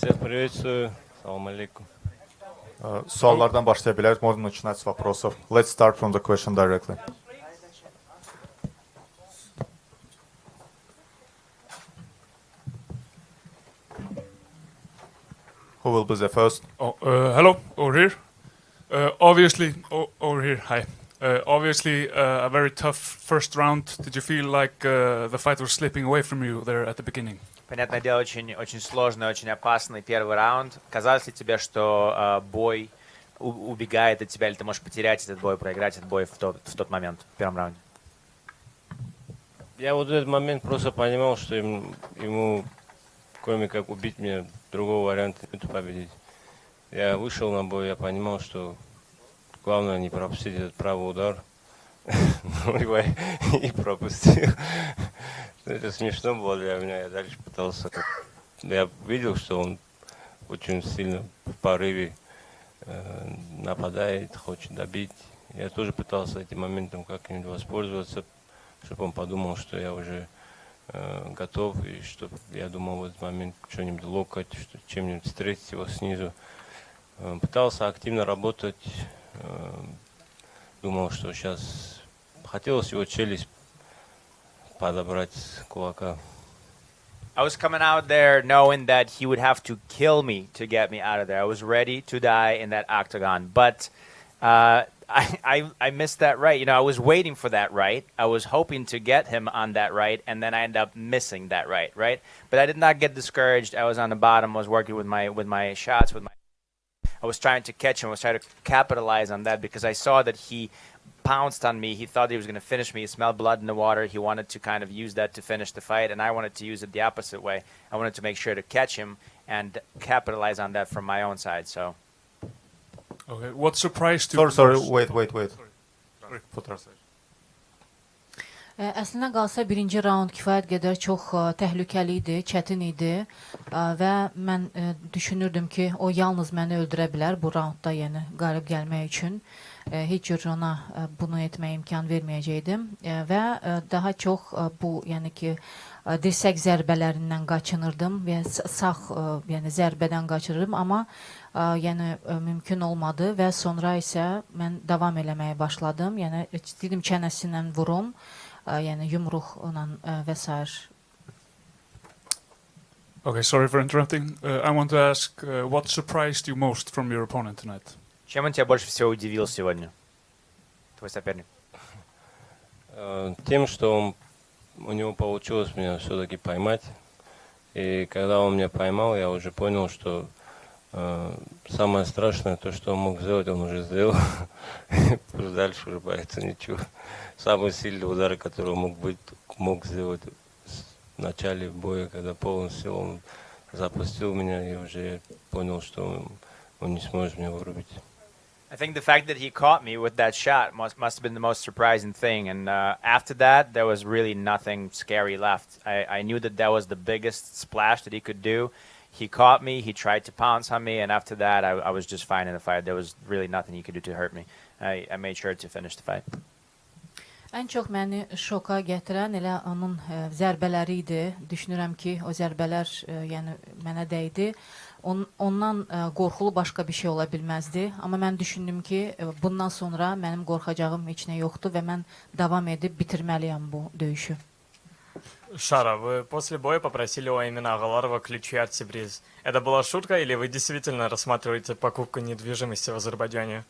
Всех приветствую. Салам алейкум. Суалlardan başlaya biliriz. Можно начинать с вопросов. Let's start from the question directly. Who will be the first? Hello, over here. Obviously, over here. Hi. Obviously, a very tough first round. Did you feel like the fight was slipping away from you there at the beginning? Понятное дело, очень сложный, очень опасный первый раунд. Казалось ли тебе, что бой убегает от тебя, или ты можешь потерять этот бой, проиграть этот бой в тот момент, в первом раунде? Я вот в этот момент просто понимал, что ему кроме как убить меня, другого варианта нет победить. Я вышел на бой, я понимал, что главное не пропустить этот правый удар. И пропустил. Это смешно было для меня. Я дальше пытался. Я видел, что он очень сильно в порыве нападает, хочет добить. Я тоже пытался этим моментом как-нибудь воспользоваться, чтобы он подумал, что я уже готов, и чтобы я думал в этот момент что-нибудь локоть, чем-нибудь встретить его снизу. Пытался активно работать, думал, что сейчас хотелось его челюсть подобрать кулака. I was coming out there knowing that he would have to kill me to get me out of there. I was ready to die in that octagon, but I missed that right. You know, I was waiting for that right. I was hoping to get him on that right, and then I ended up missing that right. But I did not get discouraged. I was on the bottom. I was working with my shots. I was trying to catch him. I was trying to capitalize on that because I saw that he pounced on me. He thought he was going to finish me. He smelled blood in the water. He wanted to kind of use that to finish the fight, and I wanted to use it the opposite way. I wanted to make sure to catch him and capitalize on that from my own side. So. Okay. What surprised you? Sorry. Wait. Əslində qalsa birinci raund kifayət qədər çox təhlükəli idi, çətin idi və mən düşünürdüm ki, o yalnız məni öldürə bilər bu raundda, yəni qalib gəlmək üçün. Heç cür ona bunu etməyə imkan verməyəcəkdim və daha çox bu, yəni ki, dirsək zərbələrindən qaçınırdım və sağ, yəni zərbədən qaçırırdım, amma yəni mümkün olmadı və sonra isə mən davam eləməyə başladım. Yəni istəyirdim çənəsindən vurum, yəni yumruqla və s. Okay, sorry for interrupting. I want to ask, what surprised you most from your opponent tonight? Чем он тебя больше всего удивил сегодня, твой соперник? Тем, что у него получилось меня все-таки поймать. И когда он меня поймал, я уже понял, что самое страшное, то, что он мог сделать, он уже сделал. Дальше уже бояться ничего. Самый сильный удар, который он мог сделать в начале боя, когда полностью он запустил меня, и уже понял, что он не сможет меня вырубить. I think the fact that he caught me with that shot must have been the most surprising thing. And after that, there was really nothing scary left. I knew that was the biggest splash that he could do. He caught me, he tried to pounce on me, and after that, I was just fine in the fight. There was really nothing he could do to hurt me. I made sure to finish the fight. Ən çox məni şoka gətirən elə onun zərbələri idi. Düşünürəm ki, o zərbələr yəni mənə dəydi. Ondan qorxulu başqa bir şey ola bilməzdi. Amma mən düşündüm ki, bundan sonra mənim qorxacağım heç nə yoxdur və mən davam edib bitirməliyəm bu döyüşü. Шара, вы после боя попросили у Эмина Агаларова ключи от Сибриз. Это была шутка или вы действительно рассматриваете покупку недвижимости в Азербайджане?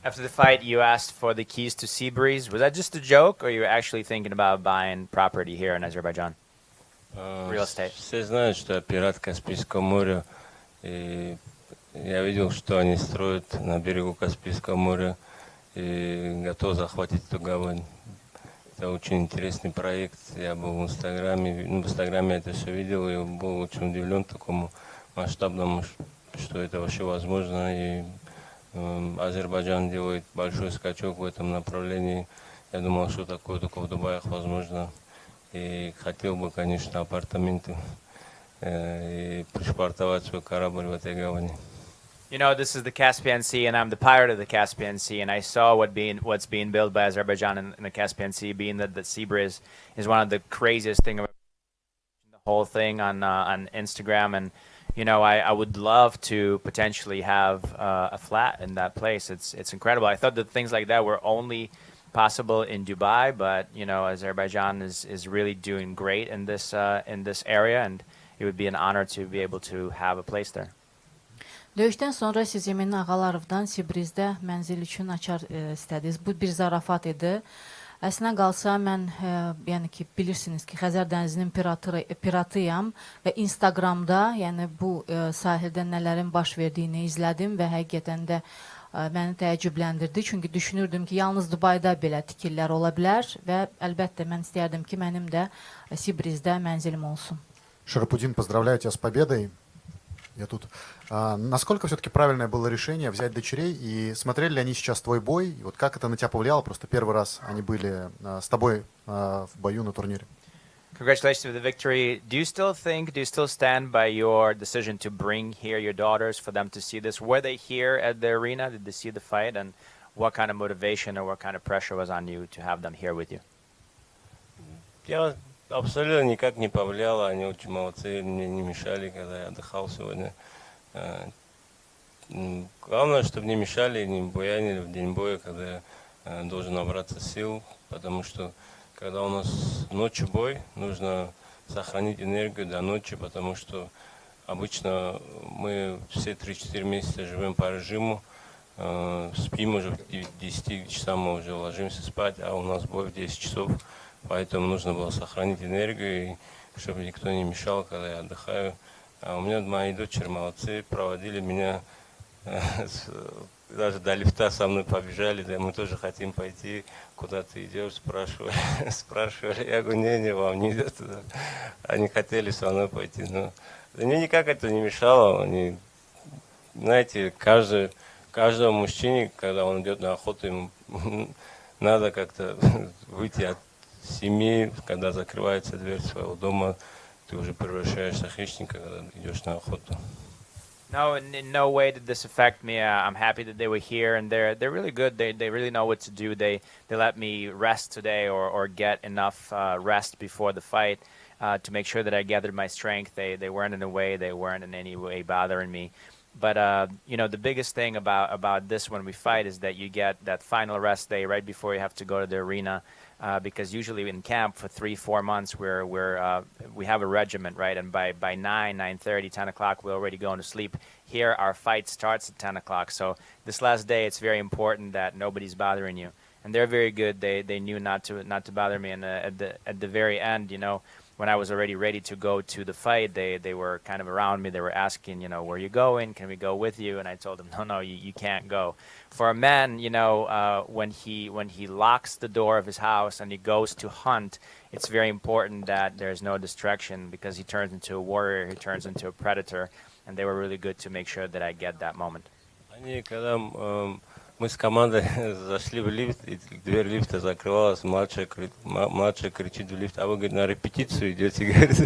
After the fight, you asked for the keys to Seabreeze. Was that just a joke, or you were actually thinking about buying property here in Azerbaijan? Real estate. Все знают, что я пират Каспийского моря. И я видел, что они строят на берегу Каспийского моря. И готов захватить эту гавань. Это очень интересный проект. Я был в Инстаграме это все видел, и был очень удивлен такому масштабному, что это вообще возможно. И Азербайджан делает большой скачок в этом направлении. Я думал, что такое только в Дубаях возможно. И хотел бы, конечно, апартаменты и пришвартовать свой корабль в этой гавани. You know, this is the Caspian Sea, and I'm the pirate of the Caspian Sea, and I saw what's being built by Azerbaijan in the Caspian Sea, being that the Seabreeze is one of the craziest things. The whole thing on Instagram, and I would love to potentially have a flat in that place. It's incredible. I thought that things like that were only possible in Dubai, but Azerbaijan is really doing great in this area, and it would be an honor to be able to have a place there. Döyüşdən sonra siz Emin Ağalovdan Sibrizdə mənzil üçün açar istədiniz. Bu bir zarafat idi. Əslində qalsa mən, yəni ki, bilirsiniz ki, Xəzər dənizinin piratıyam və Instagramda, yəni bu sahildə nələrin baş verdiyini izlədim və həqiqətən də məni təəccübləndirdi. Çünki düşünürdüm ki, yalnız Dubayda belə tikillər ola bilər və əlbəttə mən istəyərdim ki, mənim də Sibrizdə mənzilim olsun. Шарапудин, поздравляю тебя с победой. Я тут. Насколько все-таки правильное было решение взять дочерей, и смотрели ли они сейчас твой бой? И вот как это на тебя повлияло? Просто первый раз они были с тобой в бою на турнире. Congratulations with the victory. Do you still stand by your decision to bring here your daughters for them to see this? Were they here at the arena? Did they see the fight? And what kind of motivation or what kind of pressure was on you to have them here with you? Я абсолютно никак не повлияло, они очень молодцы, мне не мешали, когда я отдыхал сегодня. Главное, чтобы не мешали, не буянили в день боя, когда я должен набраться сил, потому что когда у нас ночью бой, нужно сохранить энергию до ночи, потому что обычно мы все 3-4 месяца живем по режиму, спим уже в 10 часам, мы уже ложимся спать, а у нас бой в 10 часов. Поэтому нужно было сохранить энергию, и чтобы никто не мешал, когда я отдыхаю. А у меня мои дочери молодцы, проводили меня, даже до лифта со мной побежали, да, мы тоже хотим пойти, куда ты идешь, спрашивали. Я говорю, не, вам не идет туда. Они хотели со мной пойти, но мне никак это не мешало. Они, знаете, каждому мужчине, когда он идет на охоту, ему надо как-то выйти от семьи, когда закрывается дверь своего дома, ты уже превращаешься в хищника, когда идешь на охоту. No, in no way did this affect me. I'm happy that they were here, and they're really good. They really know what to do. They let me rest today or get enough rest before the fight to make sure that I gathered my strength. They weren't in a way, they weren't in any way bothering me. But the biggest thing about this when we fight is that you get that final rest day right before you have to go to the arena. Because usually in camp for 3-4 months we have a regiment, right? And by 9:30, 10 o'clock we're already going to sleep. Here our fight starts at 10 o'clock. So this last day it's very important that nobody's bothering you. And they're very good. They knew not to bother me. And at the very end, when I was already ready to go to the fight, they were kind of around me. They were asking, where are you going? Can we go with you? And I told them, no, you can't go. For a man, when he locks the door of his house and he goes to hunt, it's very important that there's no distraction because he turns into a warrior, he turns into a predator, and they were really good to make sure that I get that moment. Мы с командой зашли в лифт, и дверь лифта закрывалась, младшая кричит в лифт, а вы, говорит, на репетицию идете, говорит.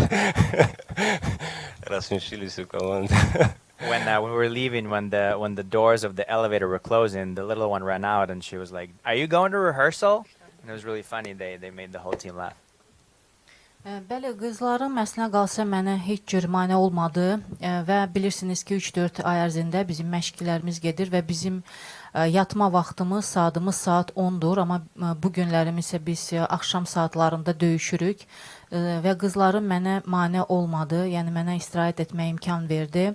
Рассмешили всю команду. When we were leaving, when the doors of the elevator were closing, the little one ran out and she was like, "Are you going to rehearsal?" And it was really funny. They made the whole team laugh. Bəli, qızlarım əslində qalsa mənə heç cür mane olmadı və bilirsiniz ki, 3-4 ay ərzində bizim məşqlərimiz gedir və bizim yatma vaxtımız, saatımız saat 10-dur, amma bu günlərim isə biz axşam saatlarında döyüşürük və qızlarım mənə mane olmadı, yəni mənə istirahət etməyə imkan verdi.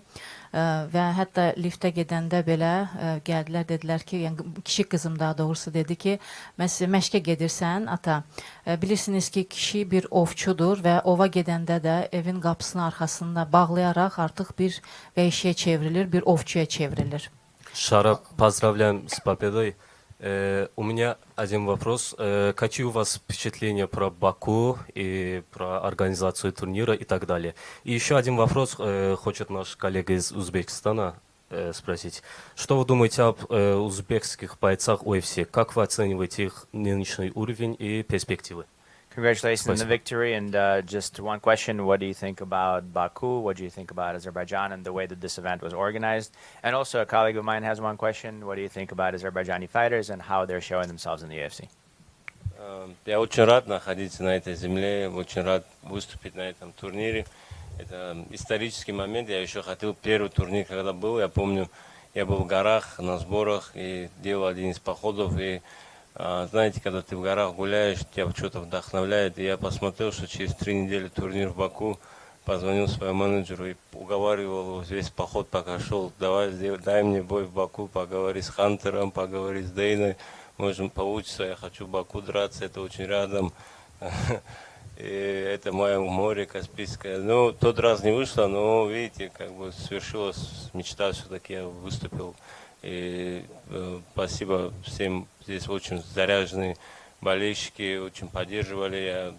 Və hətta liftə gedəndə belə gəldilər, dedilər ki, yəni kişi qızım daha doğrusu dedi ki, məşqə gedirsən, ata, bilirsiniz ki, kişi bir ovçudur və ova gedəndə də evin qapısını arxasında bağlayaraq artıq bir vəhşiyə çevrilir, bir ovçuya çevrilir. Шара, поздравляем с победой. У меня один вопрос. Какие у вас впечатления про Баку и про организацию турнира и так далее? И еще один вопрос хочет наш коллега из Узбекистана спросить. Что вы думаете об узбекских бойцах UFC? Как вы оцениваете их нынешний уровень и перспективы? Congratulations on the victory, and just one question, what do you think about Baku? What do you think about Azerbaijan and the way that this event was organized? And also a colleague of mine has one question, what do you think about Azerbaijani fighters and how they're showing themselves in the UFC? Я очень рад находиться на этой земле, очень рад выступить на этом турнире. Это исторический момент. Я еще хотел первый турнир, когда был, я помню, я был в горах на сборах и делал один из походов. И знаете, когда ты в горах гуляешь, тебя что-то вдохновляет. И я посмотрел, что через 3 недели турнир в Баку. Позвонил своему менеджеру и уговаривал его весь поход, пока шел. Дай мне бой в Баку, поговори с Хантером, поговори с Дейной. Можем получится, я хочу в Баку драться, это очень рядом. И это мое море Каспийское. Ну, тот раз не вышло, но, видите, как бы свершилась мечта, все-таки я выступил. И спасибо всем, здесь очень заряженные болельщики, очень поддерживали. Я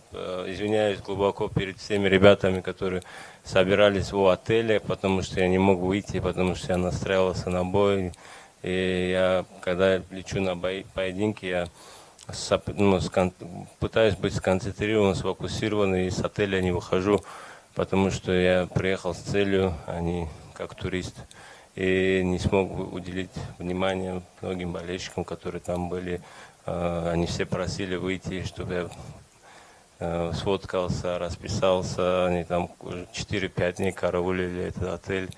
извиняюсь глубоко перед всеми ребятами, которые собирались в отеле, потому что я не мог выйти, потому что я настраивался на бой. И я, когда лечу на поединки, я пытаюсь быть сконцентрирован, сфокусирован, и с отеля не выхожу, потому что я приехал с целью, а не как турист. И не смог уделить внимание многим болельщикам, которые там были. Они все просили выйти, чтобы я сфоткался, расписался. Они там 4-5 дней караулили этот отель.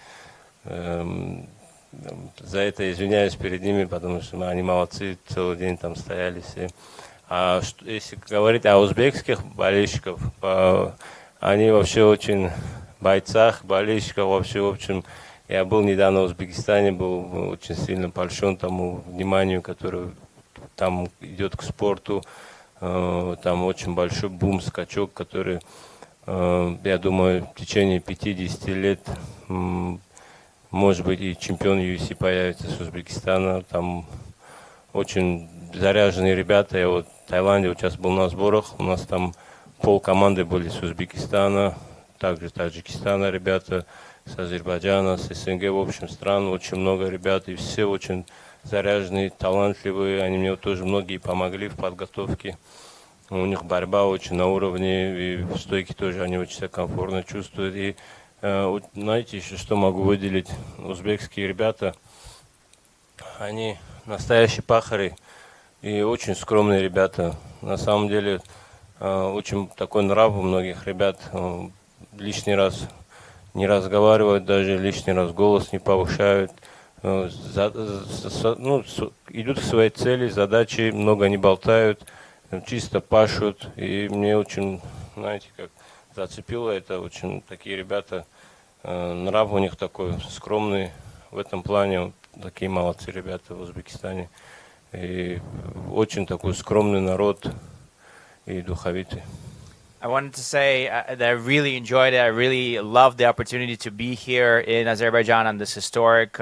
За это извиняюсь перед ними, потому что они молодцы, целый день там стояли все. А если говорить о узбекских болельщиках, они вообще очень бойцах, болельщиков вообще, в общем, я был недавно в Узбекистане, был очень сильно польщен тому вниманию, которое там идет к спорту. Там очень большой бум, скачок, который, я думаю, в течение 50 лет, может быть, и чемпион UFC появится с Узбекистана. Там очень заряженные ребята. Я вот в Таиланде вот сейчас был на сборах. У нас там пол команды были с Узбекистана, также Таджикистана ребята, с Азербайджана, с СНГ, в общем, стран. Очень много ребят, и все очень заряженные, талантливые. Они мне тоже многие помогли в подготовке. У них борьба очень на уровне, и в стойке тоже они очень себя комфортно чувствуют. И знаете, еще что могу выделить? Узбекские ребята, они настоящие пахари и очень скромные ребята. На самом деле, очень такой нрав у многих ребят. Лишний раз не разговаривают, даже лишний раз голос не повышают. Идут к своей цели, задачи, много не болтают, чисто пашут. И мне очень, знаете, как зацепило это, очень такие ребята, нрав у них такой скромный. В этом плане такие молодцы ребята в Узбекистане. И очень такой скромный народ и духовитый. I wanted to say that I really enjoyed it. I really loved the opportunity to be here in Azerbaijan on this historic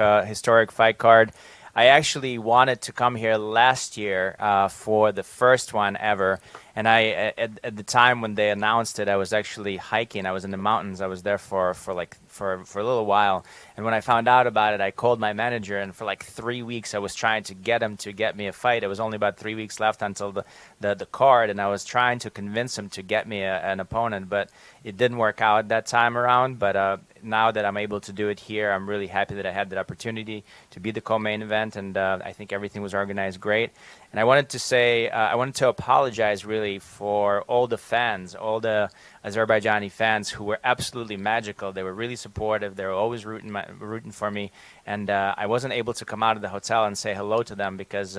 fight card. I actually wanted to come here last year for the first one ever. And at the time when they announced it, I was actually hiking. I was in the mountains. I was there for a little while. And when I found out about it, I called my manager, and for like 3 weeks, I was trying to get him to get me a fight. It was only about 3 weeks left until the card, and I was trying to convince him to get me an opponent, but it didn't work out that time around. But now that I'm able to do it here, I'm really happy that I had that opportunity to be the co-main event, and I think everything was organized great. And I wanted to say, I wanted to apologize really for all the fans, all the Azerbaijani fans who were absolutely magical. They were really supportive. They were always rooting for me. And I wasn't able to come out of the hotel and say hello to them because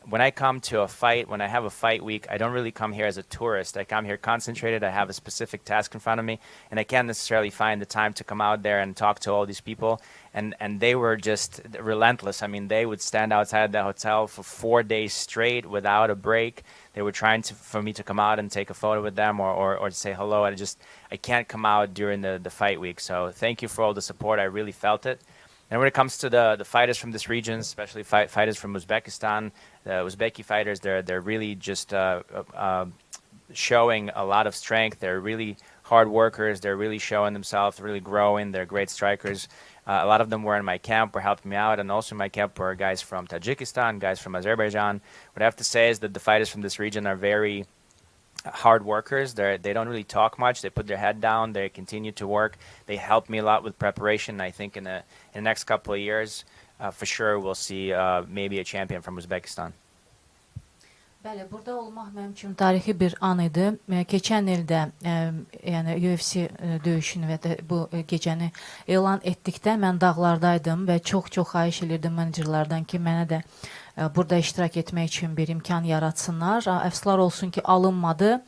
when I come to a fight, when I have a fight week, I don't really come here as a tourist. I come here concentrated. I have a specific task in front of me, and I can't necessarily find the time to come out there and talk to all these people. And they were just relentless. I mean, they would stand outside the hotel for 4 days straight without a break. They were trying for me to come out and take a photo with them or to say hello. I can't come out during the fight week. So thank you for all the support. I really felt it. And when it comes to the fighters from this region, especially fighters from Uzbekistan, the Uzbeki fighters, they're really just showing a lot of strength. They're really hard workers. They're really showing themselves, really growing. They're great strikers. A lot of them were in my camp, were helping me out, and also in my camp were guys from Tajikistan, guys from Azerbaijan. What I have to say is that the fighters from this region are very hard workers. They don't really talk much. They put their head down. They continue to work. They help me a lot with preparation. I think in the next couple of years, for sure, we'll see maybe a champion from Uzbekistan. Bəli, burada olmaq mənim üçün tarixi bir an idi. Keçən ildə, yəni UFC döyüşünü və də bu gecəni elan etdikdə mən dağlardaydım və çox xahiş edirdim menecerlardan ki, mənə də burada iştirak etmək üçün bir imkan yaratsınlar. Əfsuslar olsun ki, alınmadı.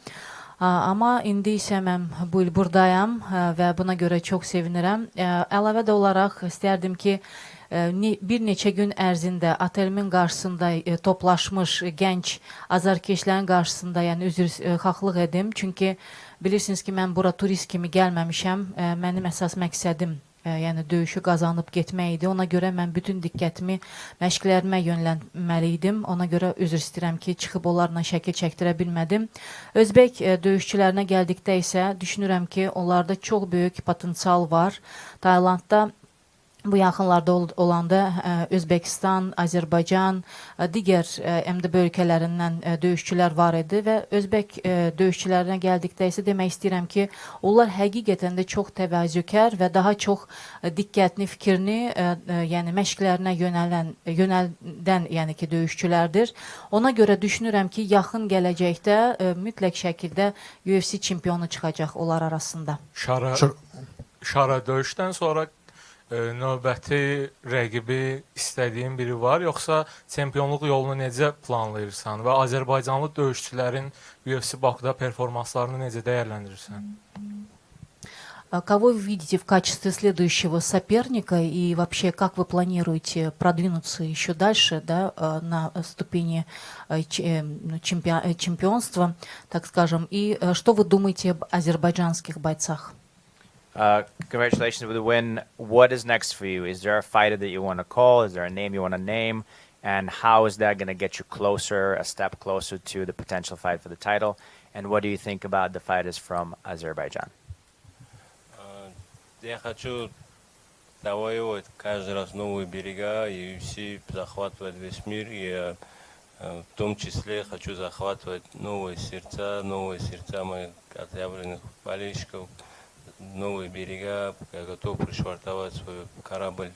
Amma indi isə mən bu il buradayam və buna görə çox sevinirəm. Əlavə də olaraq istərdim ki, bir neçə gün ərzində otelimin qarşısında toplaşmış gənc azarkeşlərin qarşısında, yəni xahlıq edim. Çünki bilirsiniz ki, mən bura turist kimi gəlməmişəm. Mənim əsas məqsədim yəni döyüşü qazanıb getmək idi. Ona görə mən bütün diqqətimi məşqlərimə yönlənməli idim. Ona görə üzr istəyirəm ki, çıxıb onlarla şəkil çəkdirə bilmədim. Özbək döyüşçülərinə gəldikdə isə düşünürəm ki, onlarda çox böyük potensial var. Taylandda bu yaxınlarda olanda Özbəkistan, Azərbaycan, digər MDB ölkələrindən döyüşçülər var idi və Özbək döyüşçülərinə gəldikdə isə demək istəyirəm ki, onlar həqiqətən də çox təvazökar və daha çox diqqətini, fikrini, yəni məşqlərinə yönəldən, yəni ki, döyüşçülərdir. Ona görə düşünürəm ki, yaxın gələcəkdə mütləq şəkildə UFC çempionu çıxacaq onlar arasında. Şara döyüşdən sonra növbəti rəqibi istədiyin biri var, yoxsa çempionluq yolunu necə planlayırsan və Azərbaycanlı döyüşçülərin UFC Bakuda performanslarını necə dəyərləndirirsən? Кого вы видите в качестве следующего соперника и вообще как вы планируете продвинуться еще дальше, да, на ступени чемпионства, так скажем, и что вы думаете об азербайджанских бойцах? Congratulations with the win. What is next for you? Is there a fighter that you want to call? Is there a name you want to name? And how is that going to get you closer, a step closer to the potential fight for the title? And what do you think about the fighters from Azerbaijan? Я хочу завоевывать каждый раз новые берега, и UFC захватывает весь мир, и в том числе хочу захватывать новые сердца моих отъявленных болельщиков, новые берега. Я готов пришвартовать свой корабль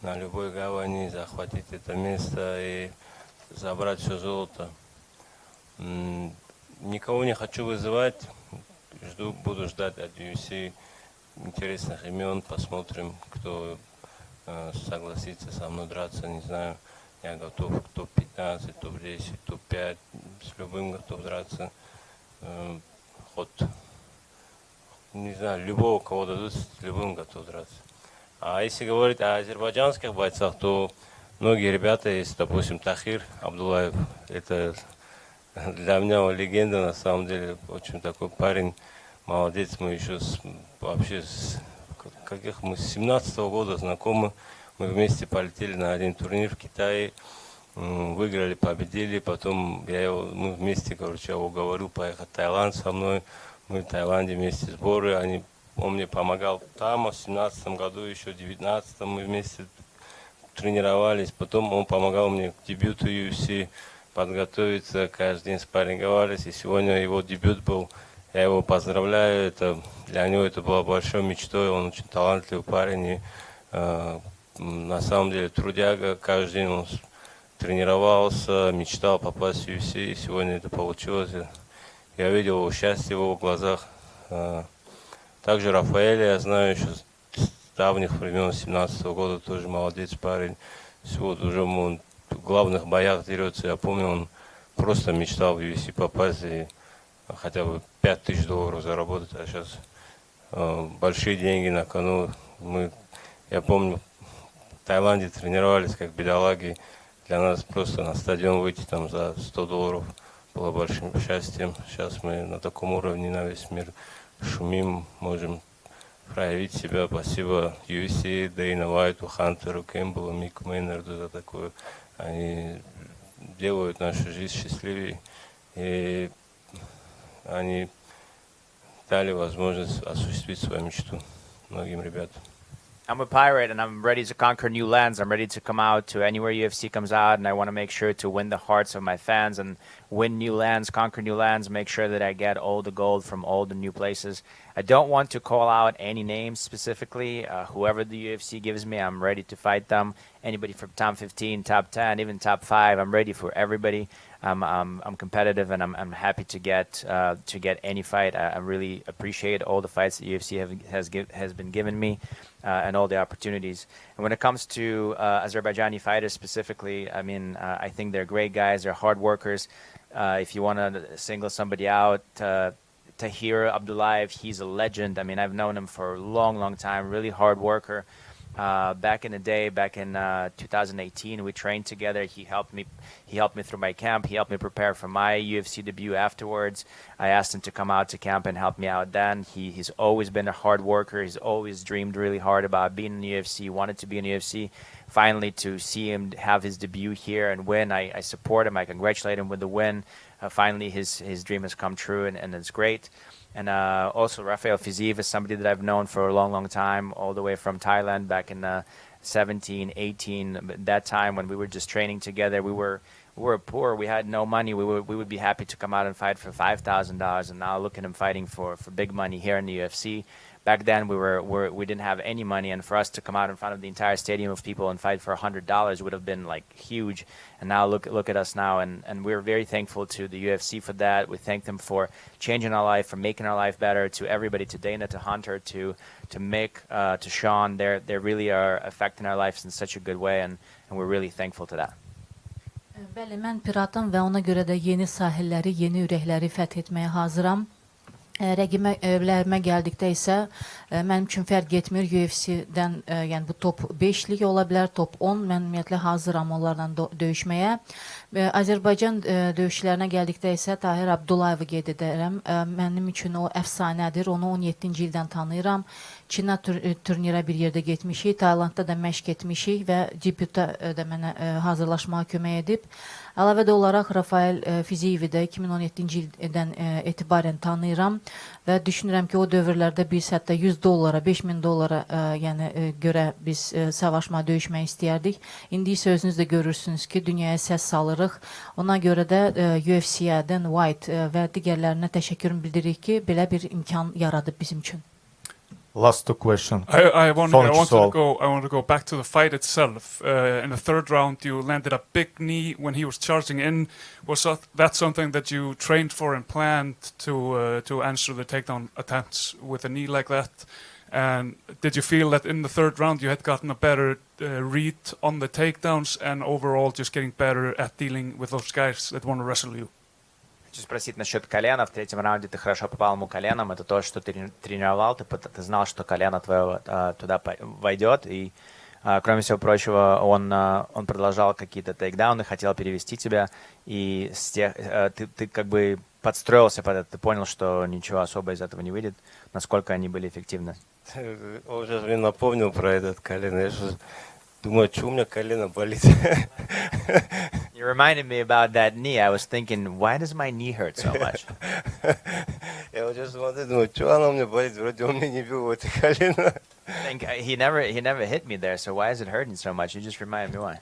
на любой гавани, захватить это место и забрать все золото. Никого не хочу вызывать, буду ждать от UFC интересных имен, посмотрим, кто согласится со мной драться, не знаю. Я готов топ-15, топ-10, топ-5, с любым готов драться. Хоть, не знаю, любого, кого дадут, с любым готов драться. А если говорить о азербайджанских бойцах, то многие ребята есть, допустим, Тахир Абдулаев. Это для меня легенда, на самом деле, очень такой парень, молодец. Мы еще вообще с 17-го года знакомы. Мы вместе полетели на один турнир в Китае, выиграли, победили. Потом мы вместе, короче, я уговорил поехать в Таиланд со мной. Мы в Таиланде вместе сборы. Он мне помогал там, в 17-м году, еще в 19-м мы вместе тренировались. Потом он помогал мне к дебюту UFC подготовиться, каждый день спарринговались. И сегодня его дебют был. Я его поздравляю. Для него это была большой мечтой. Он очень талантливый парень. И, на самом деле трудяга. Каждый день он тренировался, мечтал попасть в UFC. И сегодня это получилось. Я видел его счастье в его глазах. Также Рафаэля я знаю еще с давних времен, 17-го года, тоже молодец парень. Сегодня уже он в главных боях дерется. Я помню, он просто мечтал в UFC попасть и хотя бы $5000 заработать. А сейчас большие деньги на кону. Я помню, в Таиланде тренировались как бедолаги. Для нас просто на стадион выйти там за $100 было большим счастьем. Сейчас мы на таком уровне на весь мир шумим, можем проявить себя. Спасибо UFC, Дейна Уайту, Хантеру, Кэмпбеллу, Мику Мейнарду за такое. Они делают нашу жизнь счастливее. И они дали возможность осуществить свою мечту многим ребятам. I'm a pirate and I'm ready to conquer new lands. I'm ready to come out to anywhere UFC comes out, and I want to make sure to win the hearts of my fans and win new lands, conquer new lands, make sure that I get all the gold from all the new places. I don't want to call out any names specifically. Whoever the UFC gives me, I'm ready to fight them. Anybody from top 15, top 10, even top 5, I'm ready for everybody. I'm competitive, and I'm happy to get any fight. I really appreciate all the fights that UFC has been given me, and all the opportunities. And when it comes to Azerbaijani fighters specifically, I mean, I think they're great guys. They're hard workers. If you want to single somebody out, Tahir Abdullayev, he's a legend. I mean, I've known him for a long, long time. Really hard worker. Back in the day, back in 2018, we trained together. He helped me through my camp. He helped me prepare for my UFC debut afterwards. I asked him to come out to camp and help me out then. He's always been a hard worker. He's always dreamed really hard about being in the UFC, wanted to be in the UFC. Finally, to see him have his debut here and win, I support him. I congratulate him with the win. Finally, his dream has come true, and it's great. And also, RAFAEL FIZIEV'S is somebody that I've known for a long, long time, all the way from Thailand back in 17, 18. That time when we were just training together, we were poor. We had no money. We would be happy to come out and fight for $5,000. And now look at him fighting for big money here in the UFC. Back then, we didn't have any money, and for us to come out in front of the entire stadium of people and fight for $100 would have been like huge. And now look at us now, and we're very thankful to the UFC for that. We thank them for changing our life, for making our life better. To everybody, to Dana, to Hunter, to Mick, to Sean, they really are affecting our lives in such a good way, and we're really thankful to that. Bəli, mən piratım və ona görə də yeni sahilləri, yeni ürəkləri fəth etməyə hazıram. Rəqiblərimə gəldikdə isə mənim üçün fərq etmir. UFC-dən, yəni bu top 5-lik ola bilər, top 10. Mən ümumiyyətlə hazıram onlarla döyüşməyə. Azərbaycan döyüşçülərinə gəldikdə isə Tahir Abdullayev'ı qeyd edərəm. Mənim üçün o əfsanədir. Onu 17-ci ildən tanıyıram. Çinə turnirə bir yerdə getmişik, Taylandda da məşq etmişik və GPT-də də mənə hazırlaşmağa kömək edib. Əlavə də olaraq RAFAEL FIZIEV'I də 2017-ci ildən etibarən tanıyıram və düşünürəm ki, o dövrlərdə biz hətta $100, $5,000 yəni görə biz savaşma, döyüşmək istəyərdik. İndi isə özünüz də görürsünüz ki, dünyaya səs salırıq. Ona görə də UFC-yə, Dan White və digərlərinə təşəkkür bildiririk ki, belə bir imkan yaradıb bizim üçün. Last two questions. I want to go back to the fight itself. In the third round, you landed a big knee when he was charging in. Was that something that you trained for and planned to answer the takedown attempts with a knee like that? And did you feel that in the third round you had gotten a better read on the takedowns and overall just getting better at dealing with those guys that want to wrestle you? Хочу спросить насчет колена. В третьем раунде ты хорошо попал ему коленом. Это то, что ты тренировал. Ты знал, что колено твое туда войдет. И, кроме всего прочего, он продолжал какие-то тейкдауны, хотел перевести тебя. И ты как бы подстроился под это. Ты понял, что ничего особо из этого не выйдет. Насколько они были эффективны? Он сейчас мне напомнил про этот колено. Я сейчас думаю, что у меня колено болит. You reminded me about that knee. I was thinking, why does my knee hurt so much? Я вот сейчас смотрю, думаю, что оно у меня болит? Вроде он мне не бил в это колено. He never hit me there, so why is it hurting so much? You just reminded me why.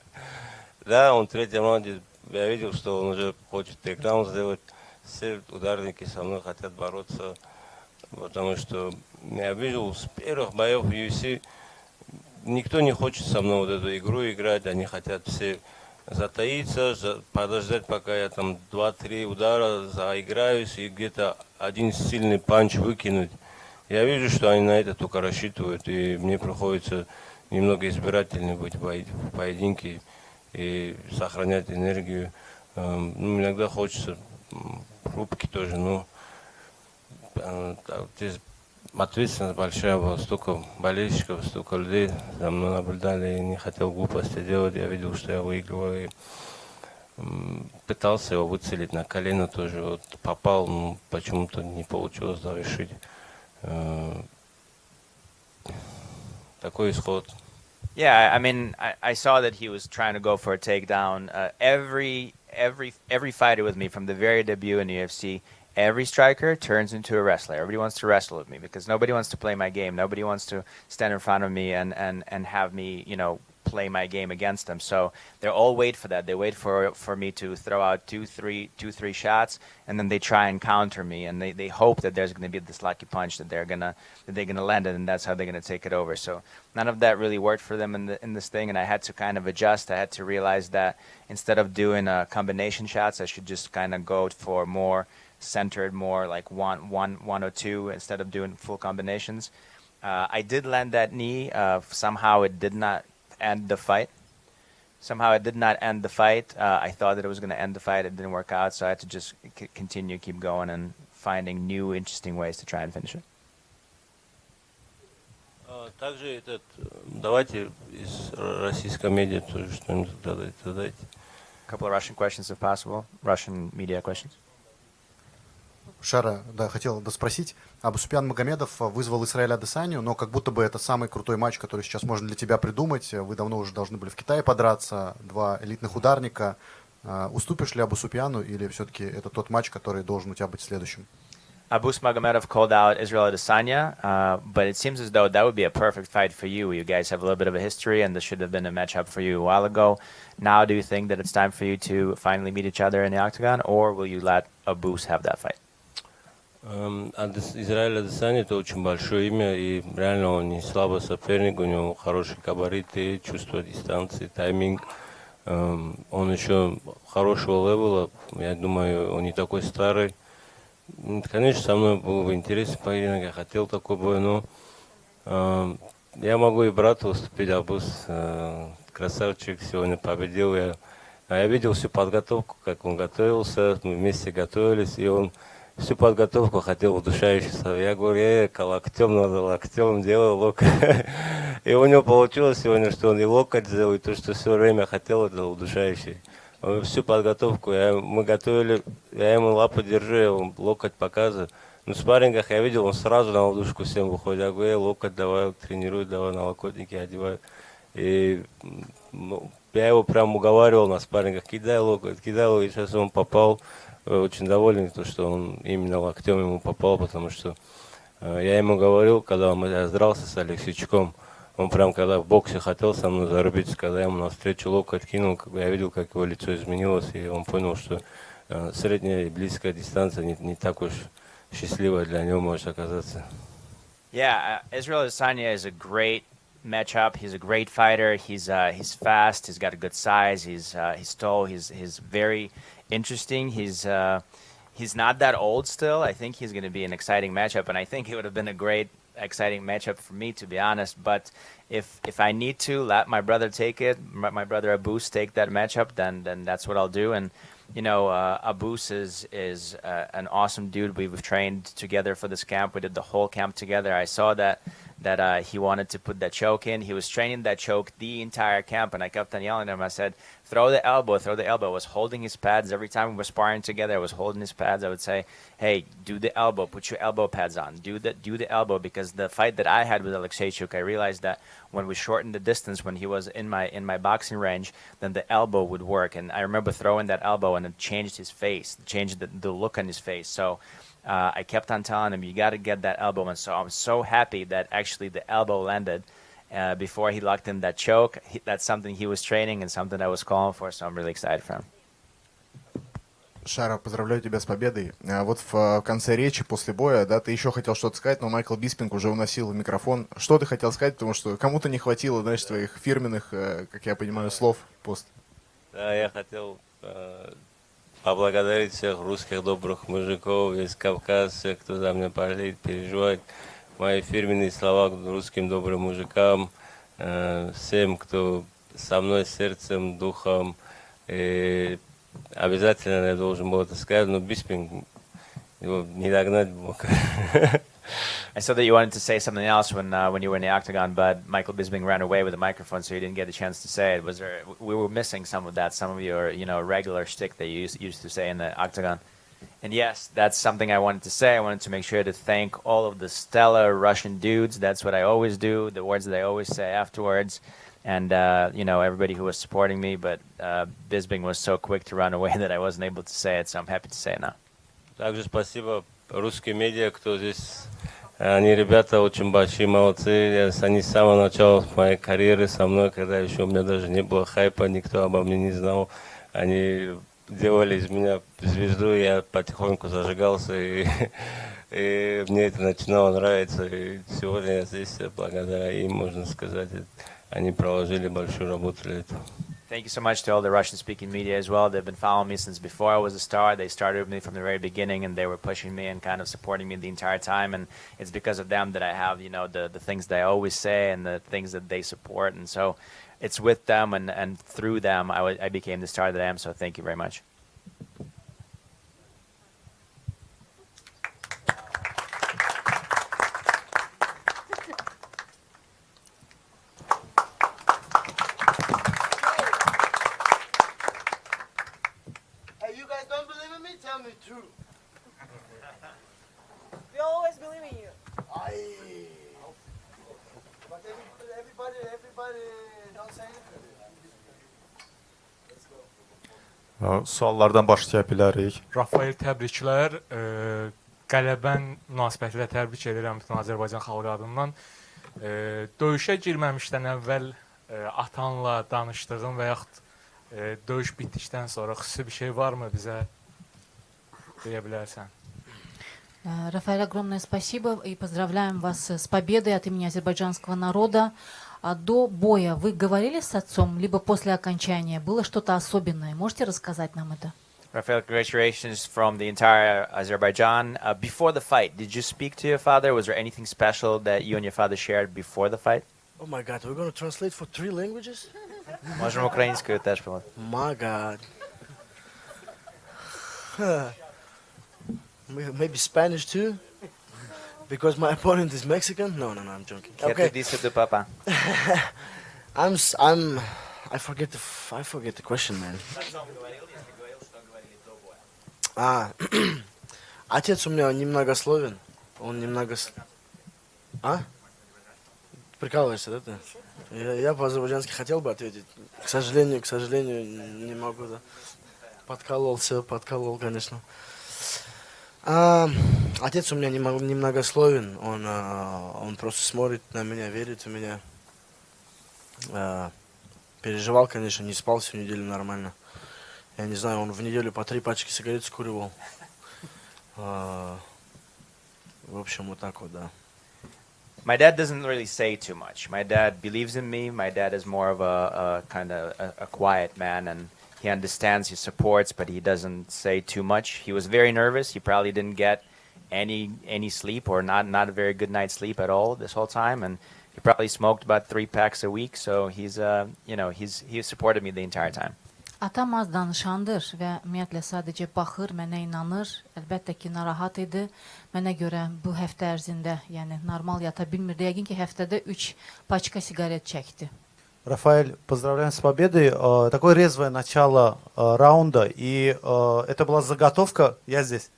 Да, он в третьем раунде, я видел, что он уже хочет тейкдаун сделать. Все ударники со мной хотят бороться, потому что я видел с первых боев в UFC, никто не хочет со мной вот эту игру играть, они хотят все затаиться, подождать, пока я там 2-3 удара заиграюсь и где-то один сильный панч выкинуть. Я вижу, что они на это только рассчитывают, и мне приходится немного избирательнее быть в поединке и сохранять энергию. Ну, иногда хочется рубки тоже, но здесь ответственность большая была, столько болельщиков, столько людей за мной наблюдали, я не хотел глупости делать, я видел, что я выигрываю, и пытался его выцелить на колено тоже, вот попал, но почему-то не получилось завершить. Такой исход. Yeah, I mean, I saw that he was trying to go for a takedown. Every fighter with me from the very debut in the UFC, every striker turns into a wrestler. Everybody wants to wrestle with me because nobody wants to play my game. Nobody wants to stand in front of me and have me, play my game against them. So they all wait for that. They wait for me to throw out two, three shots, and then they try and counter me, and they hope that there's going to be this lucky punch that they're gonna land it, and that's how they're gonna take it over. So none of that really worked for them in this thing, and I had to kind of adjust. I had to realize that instead of doing combination shots, I should just kind of go for more centered, more like one or two instead of doing full combinations. I did land that knee. Somehow it did not end the fight. I thought that it was going to end the fight. It didn't work out, so I had to just keep going and finding new interesting ways to try and finish it. Также давайте из российской медиа тоже что-нибудь задайте. A couple of Russian questions, if possible. Russian media questions. Шара, да, хотел доспросить. Абусупян Магомедов вызвал Израиля Адесанию, но как будто бы это самый крутой матч, который сейчас можно для тебя придумать. Вы давно уже должны были в Китае подраться, два элитных ударника. Уступишь ли Абусупяну или все-таки это тот матч, который должен у тебя быть следующим? Abus Magomedov called out Israel Adesanya, but it seems as though that would be a perfect fight for you. You guys have a little bit of a history, and this should have been a matchup for you a while ago. Now, do you think that it's time for you to finally meet each other in the octagon, or will you let Abus have that fight? Израиль Адесanya это очень большое имя, и реально он не слабый соперник, у него хорошие габариты, чувство дистанции, тайминг. Он еще хорошего левела, я думаю, он не такой старый. Конечно, со мной был бы интересный поединок, я хотел такой бой, но я могу и брату уступить, Абус красавчик сегодня победил. Я видел всю подготовку, как он готовился, мы вместе готовились, и он всю подготовку хотел удушающийся. Я говорю, локтем делал локоть. И у него получилось сегодня, что он и локоть сделал, и то, что все время хотел, это удушающий. Всю подготовку мы готовили, я ему лапу держу, я ему локоть показываю. Но в спаррингах я видел, он сразу на удушку всем выходит. Я говорю, локоть давай, тренируй, давай на локотники одевай. И я его прям уговаривал на спаррингах, кидай локоть, и сейчас он попал. Очень доволен, что он именно локтем ему попал, потому что я ему говорил, когда я дрался с Алексеичком, он прям когда в боксе хотел со мной зарубиться, когда я ему навстречу локоть кинул, я видел, как его лицо изменилось, и он понял, что средняя и близкая дистанция не так уж счастливая для него может оказаться. Yeah, Israel Adesanya is a great matchup. He's a great fighter. He's fast. He's got a good size. He's tall. He's very interesting. He's not that old still. I think he's going to be an exciting matchup, and I think it would have been a great, exciting matchup for me, to be honest. But if I need to let my brother take it, my brother Abus take that matchup, then that's what I'll do. And you know, Abus is an awesome dude. We've trained together for this camp. We did the whole camp together. I saw that he wanted to put that choke in. He was training that choke the entire camp, and I kept on yelling at him. I said, throw the elbow, throw the elbow. I was holding his pads. Every time we were sparring together, I was holding his pads. I would say, hey, do the elbow, put your elbow pads on. Do the elbow, because the fight that I had with Alexeichuk, I realized that when we shortened the distance, when he was in my boxing range, then the elbow would work. And I remember throwing that elbow, and it changed his face, changed the look on his face. So I kept on telling him, you got to get that elbow. And so I'm so happy that actually the elbow landed before he locked in that choke. That's something he was training and something I was calling for, so I'm really excited for him. Шара, поздравляю тебя с победой. Вот в конце речи, после боя, да, ты еще хотел что-то сказать, но Майкл Биспинг уже уносил микрофон. Что ты хотел сказать, потому что кому-то не хватило, знаешь, твоих фирменных, как я понимаю, слов после. Да, я хотел поблагодарить всех русских добрых мужиков, весь Кавказ, всех, кто за меня болеет, переживает. Мои фирменные слова к русским добрым мужикам, всем, кто со мной сердцем, духом. И обязательно я должен был это сказать, но Биспинг его не догнать мог. I saw that you wanted to say something else when you were in the octagon, but Michael Bisping ran away with the microphone, so you didn't get a chance to say it. We were missing some of that, some of your regular shtick that you used to say in the octagon. And yes, that's something I wanted to say. I wanted to make sure to thank all of the stellar Russian dudes. That's what I always do, the words that I always say afterwards. And, everybody who was supporting me, but Bisping was so quick to run away that I wasn't able to say it, so I'm happy to say it now. Также спасибо русским медиа, кто здесь Они ребята очень большие, молодцы. Они с самого начала моей карьеры со мной, когда еще у меня даже не было хайпа, никто обо мне не знал. Они делали из меня звезду, я потихоньку зажигался, и мне это начинало нравиться. И сегодня я здесь благодаря им, можно сказать. Они проложили большую работу для этого. Thank you so much to all the Russian-speaking media as well. They've been following me since before I was a star. They started with me from the very beginning, and they were pushing me and kind of supporting me the entire time. And it's because of them that I have, you know, the things that I always say and the things that they support. And so it's with them and through them I became the star that I am. So thank you very much. We always believe in you. But everybody don't say anything. Suallardan başlaya bilərik. Rafael, təbriklər. Qələbən münasibətilə təbrik edirəm bütün Azərbaycan xalqı adından. Döyüşə girməmişdən əvvəl atanla danışdığın və yaxud döyüş bitdikdən sonra xüsusi bir şey varmı bizə deyə bilərsən? Рафаэль, огромное спасибо и поздравляем вас с победой от имени азербайджанского народа. А до боя вы говорили с отцом, либо после окончания? Было что-то особенное? Можете рассказать нам это? Rafael, congratulations from the entire Azerbaijan. Before the fight, did you speak to your father? Was there anything special that you and your father shared before the fight? Oh my God, we're going to translate for 3 languages? Можем украинскую теж. My God. Maybe Spanish too? Because my opponent is Mexican? No, I'm joking. Okay. Papa? I forget the question, man. Отец у меня немногословен. Он немного... Прикалываешься, да ты? Я по-азербайджански хотел бы ответить. К сожалению, не могу, да. Подколол, конечно. Отец у меня немногословен. Он просто смотрит на меня, верит в меня. Переживал, конечно, не спал всю неделю нормально. Я не знаю, он в неделю по 3 пачки сигарет скуривал. В общем, вот так вот, да. My dad doesn't really say too much. My dad believes in me. My dad is more of a kind of a quiet man, and he understands, he supports, but he doesn't say too much. He was very nervous. He probably didn't get any sleep or not a very good night's sleep at all this whole time, and he probably smoked about 3 packs a week. So he's he supported me the entire time. Atam az danışandır və ümumiyyətlə sadəcə baxır, mənə inanır. Əlbəttə ki, narahat idi. Mənə görə bu həftə ərzində, yəni normal yata bilmirdi. Yəqin ki, həftədə 3 paçka sigaret çəkdi. Рафаэль, поздравляем с победой. Такое резвое начало раунда, и это была заготовка. Я здесь.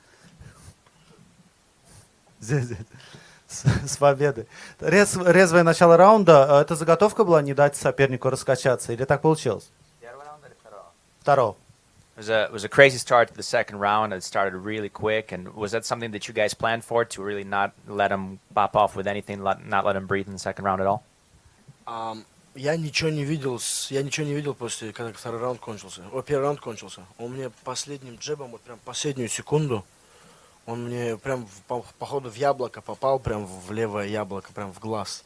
Здесь. С победой. Резвое начало раунда. Это заготовка была не дать сопернику раскачаться, или так получилось? Второго. It was a crazy start to the second round. It started really quick, and was that something that you guys planned for, to really not let him pop off with anything, not let him breathe in the second round at all? Я ничего не видел после, когда второй раунд кончился. Первый раунд кончился. Он мне последним джебом, вот прям последнюю секунду, он мне прям походу в яблоко попал, прям в левое яблоко, прям в глаз.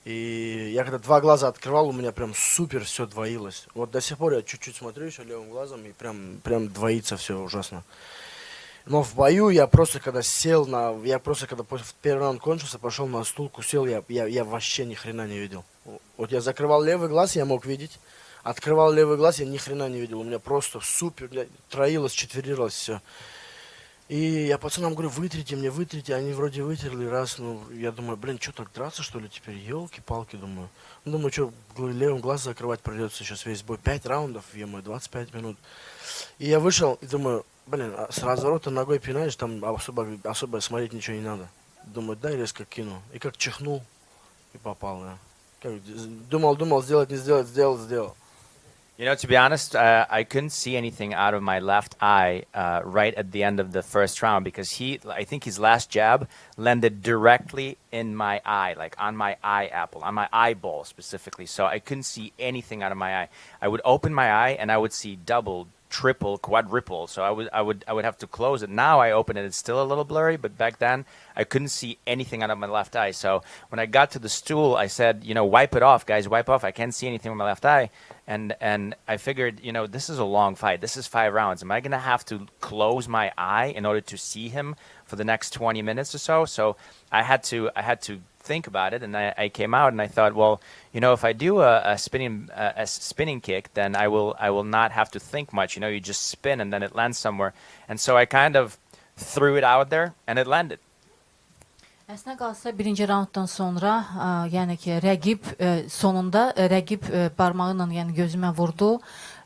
И я когда 2 глаза открывал, у меня прям супер все двоилось. Вот до сих пор я чуть-чуть смотрю еще левым глазом, и прям двоится все ужасно. Но в бою я просто когда первый раунд кончился, пошел на стулку, сел, я вообще ни хрена не видел. Вот я закрывал левый глаз, я мог видеть. Открывал левый глаз, я ни хрена не видел. У меня просто супер, троилось, четверилось все. И я пацанам говорю, вытрите, они вроде вытерли раз, я думаю, что так драться, что ли, теперь, елки-палки, думаю. Думаю, что левым глаз закрывать придется сейчас весь бой. 5 раундов, 25 минут. И я вышел и думаю, с разворота ногой пинаешь, там особо смотреть ничего не надо. Думаю, дай резко кину. И как чихнул, и попал, да. Думал, сделать, не сделать, сделал. You know, to be honest, I couldn't see anything out of my left eye right at the end of the first round because I think his last jab landed directly in my eye, like on my eye apple, on my eyeball specifically. So I couldn't see anything out of my eye. I would open my eye and I would see double, triple, quadruple. So I would have to close it. Now I open it, it's still a little blurry, but back then I couldn't see anything out of my left eye. So when I got to the stool, I said, you know, wipe it off, guys, wipe off. I can't see anything with my left eye. And I figured, you know, this is a long fight. This is 5 rounds. Am I going to have to close my eye in order to see him for the next 20 minutes or so? So I had to think about it, and I came out and I thought, well, you know, if I do a spinning kick, then I will not have to think much. You know, you just spin and then it lands somewhere. And so I kind of threw it out there and it landed. Əslində qalsa birinci raunddan sonra, yəni ki, rəqib sonunda rəqib barmağı ilə yəni gözümə vurdu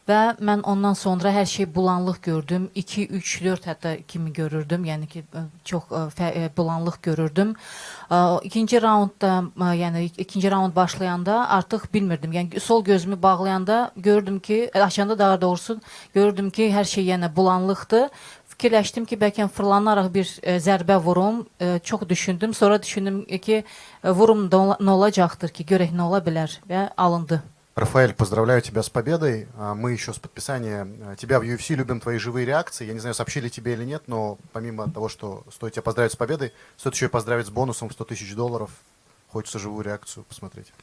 və mən ondan sonra hər şey bulanlıq gördüm. 2, 3, 4 hətta kimi görürdüm. Yəni ki, çox bulanlıq görürdüm. İkinci raundda, yəni ikinci raund başlayanda artıq bilmirdim. Yəni sol gözümü bağlayanda gördüm ki, açanda daha doğrusu gördüm ki, hər şey yəni bulanlıqdır. Fikirləşdim ki, bəlkə fırlanaraq bir zərbə vurum. Çox düşündüm. Sonra düşündüm ki, vurum nə olacaqdır ki, görək nə ola bilər və alındı. Рафаэль, поздравляю тебя с победой. Мы еще с подписания тебя в UFC любим твои живые реакции. Я не знаю, сообщили тебе или нет, но помимо того, что стоит тебя поздравить с победой, стоит еще и поздравить с бонусом в $100 000. Хочется живую реакцию посмотреть.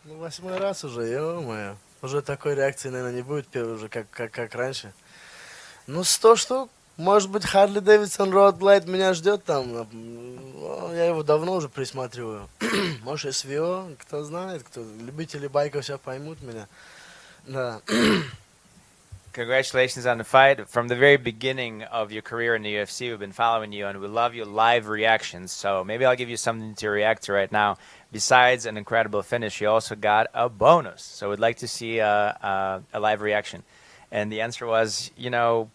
Ну, 8-й раз уже, ё-моё. Уже такой реакции, наверное, не будет уже, как раньше. Ну, 100 штук. Может быть, Харли Дэвидсон Роуд Глайд меня ждет там. Я его давно уже присматриваю. Может, СВО, кто знает, кто любители байков сейчас поймут меня. Да. Congratulations on the fight. From the very beginning of your career in the UFC, we've been following you, and we love your live reactions. So maybe I'll give you something to react to right now. Besides an incredible finish, you also got a bonus. So we'd like to see a live reaction. And the answer was, you know,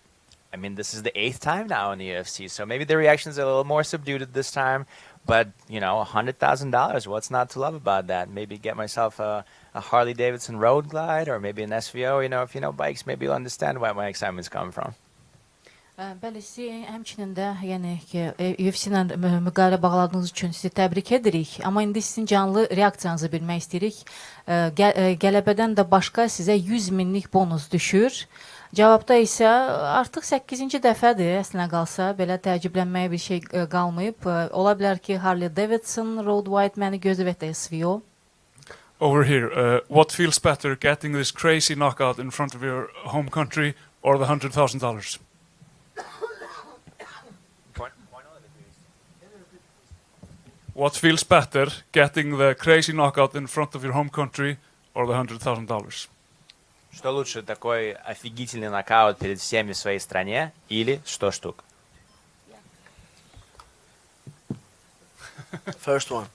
I mean, this is the 8th time now in the UFC, so maybe the reactions are a little more subdued at this time. But, you know, $100,000, what's not to love about that? Maybe get myself a Harley Davidson Road Glide or maybe an SVO. You know, if you know bikes, maybe you'll understand where my excitement's coming from. Bəli, sizi həmçinin də, yəni ki, UFC ilə müqavilə bağladığınız üçün sizi təbrik edirik. Amma indi sizin canlı reaksiyanızı bilmək istəyirik. Qələbədən də başqa sizə 100 minlik bonus düşür. Cavabda isə artıq 8-ci dəfədir, əslində qalsa, belə təəccüblənməyə bir şey qalmayıb. Ola bilər ki, Harley Davidson Road White məni gözləvət də SVO. Over here, what feels better, getting this crazy knockout in front of your home country or the $100,000? What feels better, getting the crazy knockout in front of your home country or the $100,000? Что лучше, такой офигительный нокаут перед всеми в своей стране или 100 штук? First one.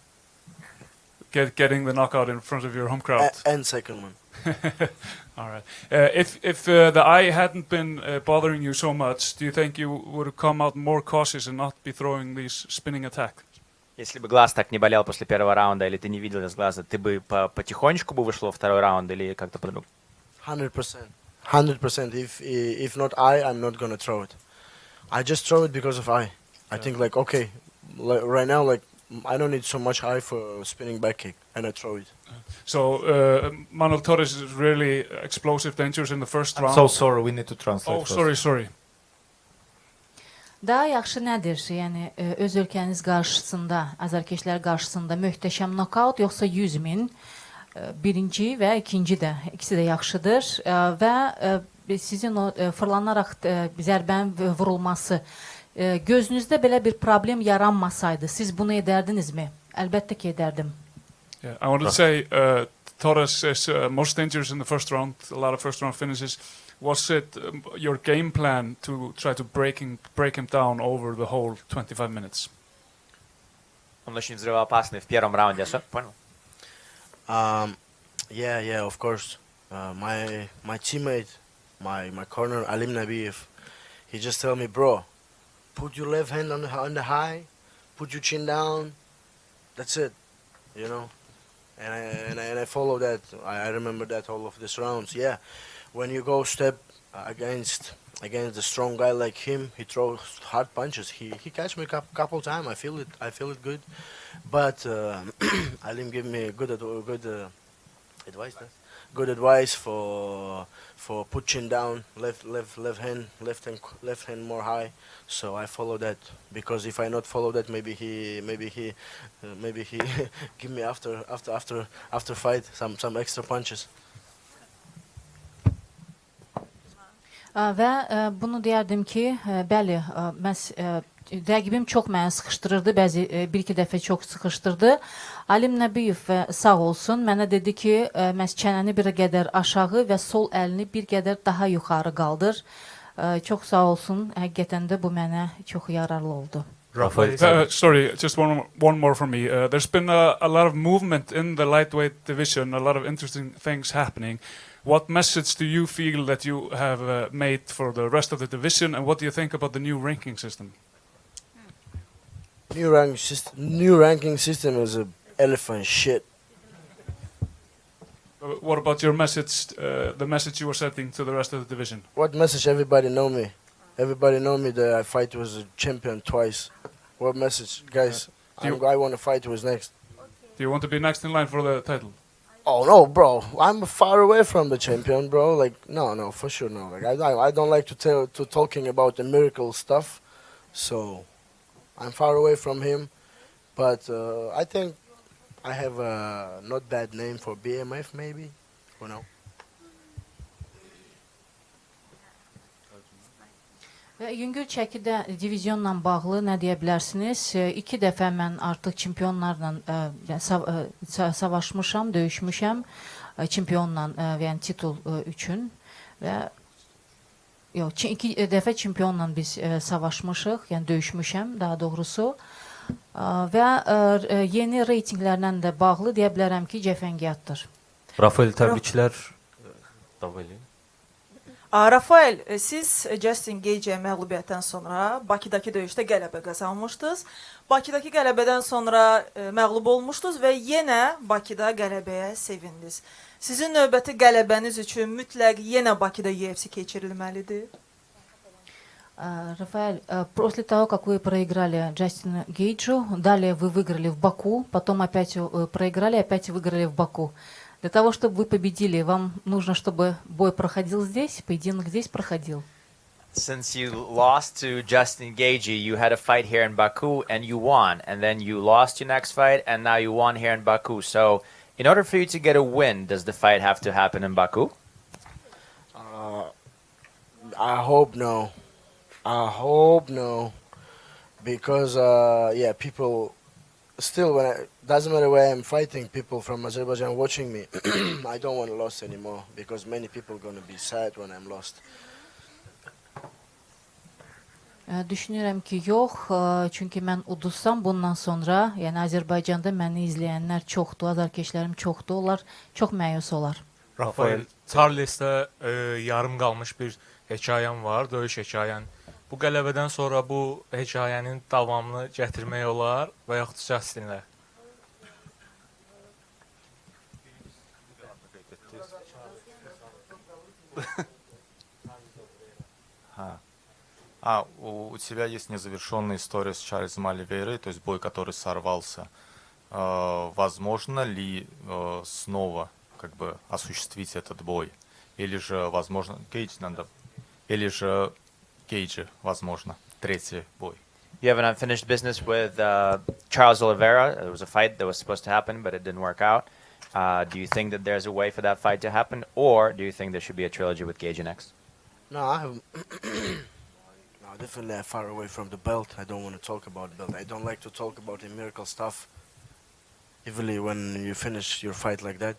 Getting the knockout in front of your home crowd. And second one. All right. If the eye hadn't been bothering you so much, do you think you would have come out more cautious and not be throwing these spinning attacks? Если бы глаз так не болел после первого раунда, или ты не видел из глаза, ты бы потихонечку бы вышло второй раунд или как-то по-другому? 100%. 100%. If not I'm not gonna throw it. I just throw it because of I think like, okay, like right now, like I don't need so much eye for spinning back kick, and I throw it. So Manuel Torres is really explosive, dangerous in the first round. So sorry, we need to translate. Oh, sorry. Daha yaxşı nədir? Yəni öz ölkəniz qarşısında, azarkeşlər qarşısında möhtəşəm nokaut yoxsa 100 min? Birinci və ikinci də, ikisi də yaxşıdır və sizin o fırlanaraq zərbənin vurulması gözünüzdə belə bir problem yaranmasaydı, siz bunu edərdinizmi? Əlbəttə ki, edərdim. Yeah, I want to say Torres is most dangerous in the first round, a lot of first round finishes. Was it your game plan to try to break him down over the whole 25 minutes? Он очень взрывоопасный в первом раунде, понял? Yeah, of course. My teammate, my corner, Alim Nabiev, he just told me, bro, put your left hand on the high, put your chin down, that's it, you know. and I follow that. I remember that all of these rounds. Yeah, when you go step against the strong guy like him, he throws hard punches. He catch me a couple times. I feel it good, but Alim give me good advice. Good advice for pushing down left hand more high. So I follow that, because if I not follow that, maybe he give me after fight some extra punches. Və bunu deyərdim ki, bəli, rəqibim çox məni sıxışdırırdı, bir-iki dəfə çox sıxışdırdı. Alim Nəbiyev sağ olsun, mənə dedi ki, məhz çənəni bir qədər aşağı və sol əlini bir qədər daha yuxarı qaldır. Çox sağ olsun, həqiqətən də bu mənə çox yararlı oldu. Sorry, just one more from me. There's been a lot of movement in the lightweight division, a lot of interesting things happening. What message do you feel that you have made for the rest of the division, and what do you think about the new ranking system? New ranking system is an elephant shit. What about your message, the message you were sending to the rest of the division? What message? Everybody know me. Everybody know me that I fight with a champion twice. What message, guys? I want to fight who's next. Do you want to be next in line for the title? Oh no, bro! I'm far away from the champion, bro. Like no, for sure no. Like I don't like to talking about the miracle stuff, so I'm far away from him. But I think I have a not bad name for BMF, maybe. Who knows? Və yüngül çəkidə divizyonla bağlı nə deyə bilərsiniz? 2 dəfə mən artıq çempionlarla savaşmışam, döyüşmüşəm çempionla, yəni titul üçün. Və 2 dəfə çempionla biz savaşmışıq, yəni döyüşmüşəm daha doğrusu. Və yeni reytinglərlə də bağlı deyə bilərəm ki, cəfəngiyatdır. Rafael, təbriklər. Rafael, siz Justin Gage'e məğlubiyyətdən sonra Bakıdakı döyüşdə qələbə qazanmışdınız. Bakıdakı qələbədən sonra məğlub olmuşdunuz və yenə Bakıda qələbəyə sevindiniz. Sizin növbəti qələbəniz üçün mütləq yenə Bakıda UFC keçirilməlidir. Рафаэль, после того, как вы проиграли Джастину Гейджу, далее вы выиграли в Баку, потом опять проиграли, опять выиграли в Баку. Для того, чтобы вы победили, вам нужно, чтобы бой проходил здесь, поединок здесь проходил. Since you lost to Justin Gaethje, you had a fight here in Baku and you won, and then you lost your next fight and now you won here in Baku. So, in order for you to get a win, does the fight have to happen in Baku? I hope no. I hope no, because yeah, people still doesn't matter where I'm fighting, people from Azerbaijan watching me. I don't want to lose anymore, because many people are gonna be sad when I'm lost. Düşünürəm ki, yox, çünki mən udursam bundan sonra, yəni Azərbaycanda məni izləyənlər çoxdur, azarkeşlərim çoxdur, onlar çox məyus olar. Rafael, Charles'də yarım qalmış bir hekayəm var, döyüş hekayən. Bu qələbədən sonra bu hekayənin davamını gətirmək olar və yaxud Justin'lə? У тебя есть незавершенная история с Чарльзом Оливейрой, то есть бой, который сорвался. Возможно ли снова как бы осуществить этот бой? Или же, возможно, Gaethje, возможно, третий бой? You have an unfinished business with Charles Oliveira. There was a fight that was supposed to happen, but it didn't work out. Do you think that there's a way for that fight to happen, or do you think there should be a trilogy with Gaethje next? No, I have. No, definitely I'm far away from the belt. I don't want to talk about the belt. I don't like to talk about the miracle stuff, even when you finish your fight like that.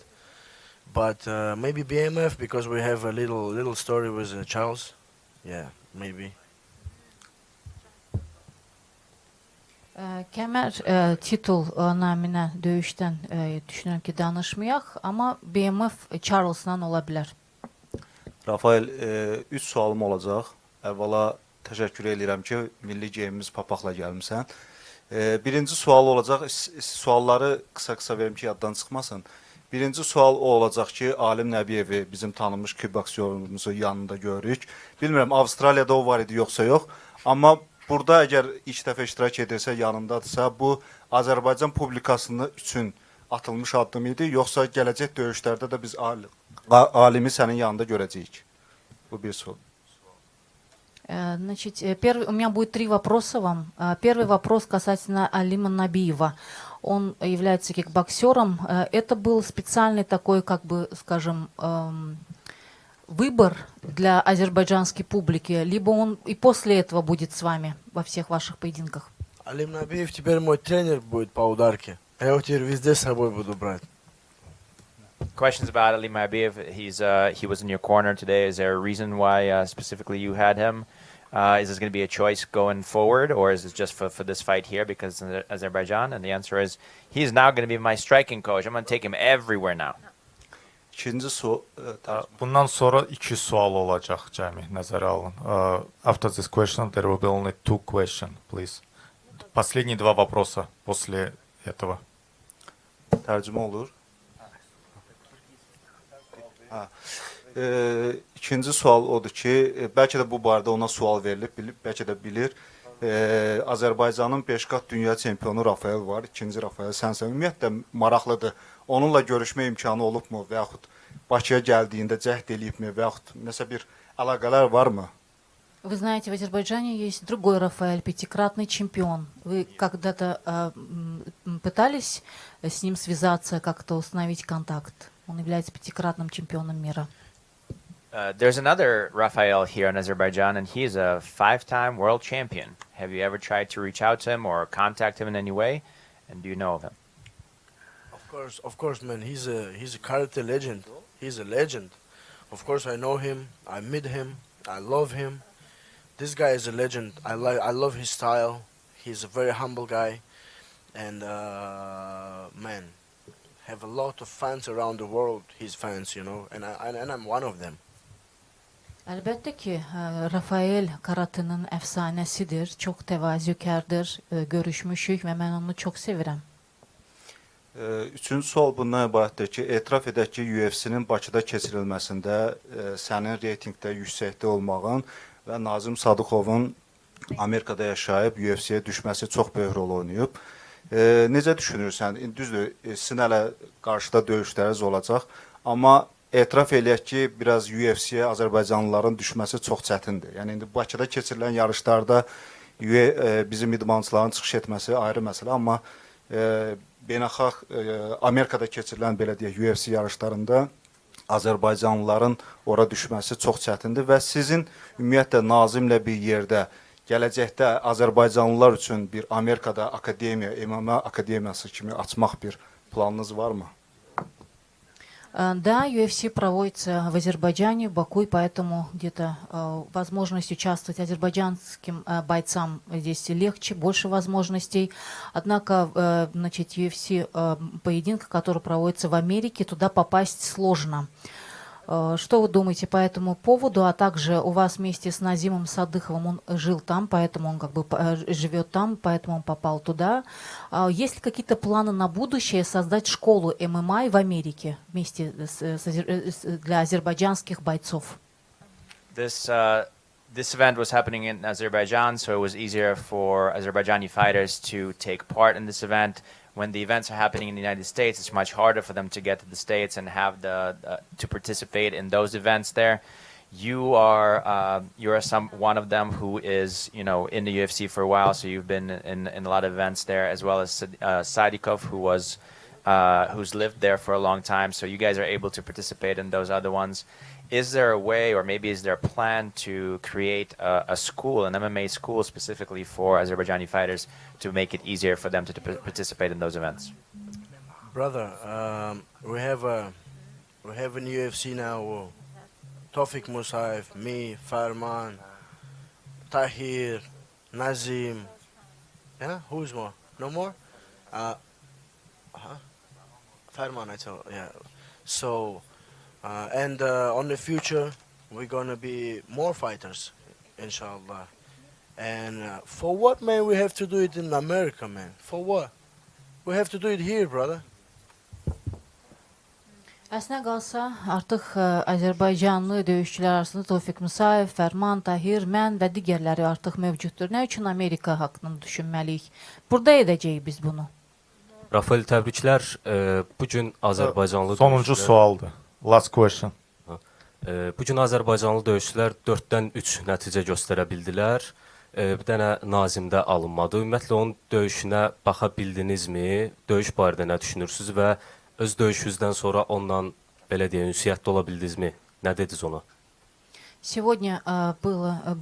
But maybe BMF, because we have a little story with Charles. Yeah, maybe. Kəmər titul naminə döyüşdən düşünürəm ki, danışmayaq, amma BMF Charles'la ola bilər. Rafael, 3 sualım olacaq. Əvvəla təşəkkür edirəm ki, milli geyimimiz papaqla gəlmisən. Birinci sual olacaq, sualları qısa-qısa verim ki, yaddan çıxmasın. Birinci sual o olacaq ki, Alim Nəbiyevi, bizim tanınmış kickboksyorumuzu yanında görürük. Bilmirəm, Avstraliyada o var idi, yoxsa yox. Amma burada əgər ilk dəfə iştirak edirsə, yanındadırsa, bu Azərbaycan publikasının üçün atılmış addım idi, yoxsa gələcək döyüşlərdə də biz Alimi sənin yanında görəcəyik? Bu bir sual. Значит, у меня будет 3 вопроса вам. Первый вопрос касательно Алима Набиева. Он является кикбоксером. Это был специальный такой, как бы, скажем, выбор для азербайджанской публики, либо он и после этого будет с вами во всех ваших поединках? Алим Набиев теперь мой тренер будет по ударке. Я его теперь везде с собой буду брать. Questions about Ali Mabiev. He was in your corner today. Is there a reason why specifically you had him? Is this going to be a choice going forward, or is it just for this fight here because it's Azerbaijan? And the answer is, he's now going to be my striking coach. I'm going to take him everywhere now. İkinci sual. Bundan sonra 2 sual olacaq cəmi, nəzərə alın. After this question, there will be only 2 questions, please. Последние 2 вопроса после этого. Tərcümə olur. İkinci sual odur ki, bəlkə də bu barədə ona sual verilib, bəlkə də bilir. Azərbaycanın 5 qat dünya çempionu RAFAEL var, ikinci RAFAEL sənsən. Ümumiyyətlə maraqlıdır. Onunla görüşmə imkanı olubmu və yaxud Bakıya gəldiyində cəhd eləyibmi və yaxud nəsə bir əlaqələr varmı? Вы знаете, в Азербайджане есть другой Рафаэль, 5-кратный чемпион. Вы когда-то пытались с ним связаться, как-то установить контакт? Он является 5-кратным чемпионом мира. There's another Rafael here in Azerbaijan, and he is a 5-time world champion. Have you ever tried to reach out to him or contact him in any way? And do you know of him? Of course, man. He's a karate legend. He's a legend. Of course, I know him. I met him. I love him. This guy is a legend. I love his style. He's a very humble guy, and man, have a lot of fans around the world. His fans, you know, and I'm one of them. Əlbəttə ki, Rafael karatenin əfsanəsidir, çox təvazökardır, görüşmüşük və mən onu çox sevirəm. Üçüncü sual bundan ibarətdir ki, etiraf edək ki, UFC-nin Bakıda keçirilməsində sənin reytingdə yüksəkdə olmağın və Nazim Sadıqovun Amerikada yaşayıb UFC-yə düşməsi çox böyük rol oynayıb. Necə düşünürsən? Düzdür, sizin hələ qarşıda döyüşləriniz olacaq, amma etiraf eləyək ki, biraz UFC-yə Azərbaycanlıların düşməsi çox çətindir. Yəni, indi Bakıda keçirilən yarışlarda bizim idmançıların çıxış etməsi ayrı məsələ, amma beynəlxalq Amerikada keçirilən, belə deyək, UFC yarışlarında Azərbaycanlıların ora düşməsi çox çətindir və sizin ümumiyyətlə Nazimlə bir yerdə gələcəkdə Azərbaycanlılar üçün bir Amerikada akademiya, MMA akademiyası kimi açmaq bir planınız varmı? Да, UFC проводится в Азербайджане, в Баку, и поэтому где-то возможность участвовать азербайджанским бойцам здесь легче, больше возможностей. Однако, значит, UFC поединка, который проводится в Америке, туда попасть сложно. Что вы думаете по этому поводу? А также у вас вместе с Назимом Садыховым, он жил там, поэтому он как бы живет там, поэтому он попал туда. Есть ли какие-то планы на будущее создать школу ММА в Америке вместе для азербайджанских бойцов? This event was happening in Azerbaijan, so it was easier for Azerbaijani fighters to take part in this event. When the events are happening in the United States, it's much harder for them to get to the States and have to participate in those events there. You are one of them who is, you know, in the UFC for a while, so you've been in a lot of events there, as well as Sadikov, who's lived there for a long time. So you guys are able to participate in those other ones. Is there a way, or maybe is there a plan to create a school, an MMA school specifically for Azerbaijani fighters to make it easier for them to participate in those events? Brother, we have an UFC now. Tawfiq Musaev, me, Farman, Tahir, Nazim. Yeah, who's more? No more? Farman, I tell. Yeah. So. On the future, we're gonna be more fighters, inshallah. And for what, man, we have to do it in America, man? For what? We have to do it here, brother. Əslində qalsa, artıq Azərbaycanlı döyüşçülər arasında Tofiq Musayev, Fərman, Tahir, mən və digərləri artıq mövcuddur. Nə üçün Amerika haqqında düşünməliyik? Burada edəcəyik biz bunu. Rafael, təbriklər. Bugün Azərbaycanlı Sonuncu sualdır. Last question. Bugün Azərbaycanlı döyüşçülər 4-dən 3 nəticə göstərə bildilər. Bir dənə Nazimdə alınmadı. Ümumiyyətlə, onun döyüşünə baxa bildinizmi? Döyüş barədə nə düşünürsünüz və öz döyüşünüzdən sonra ondan, belə deyək, ünsiyyətdə ola bildinizmi? Nə dediniz ona? Сегодня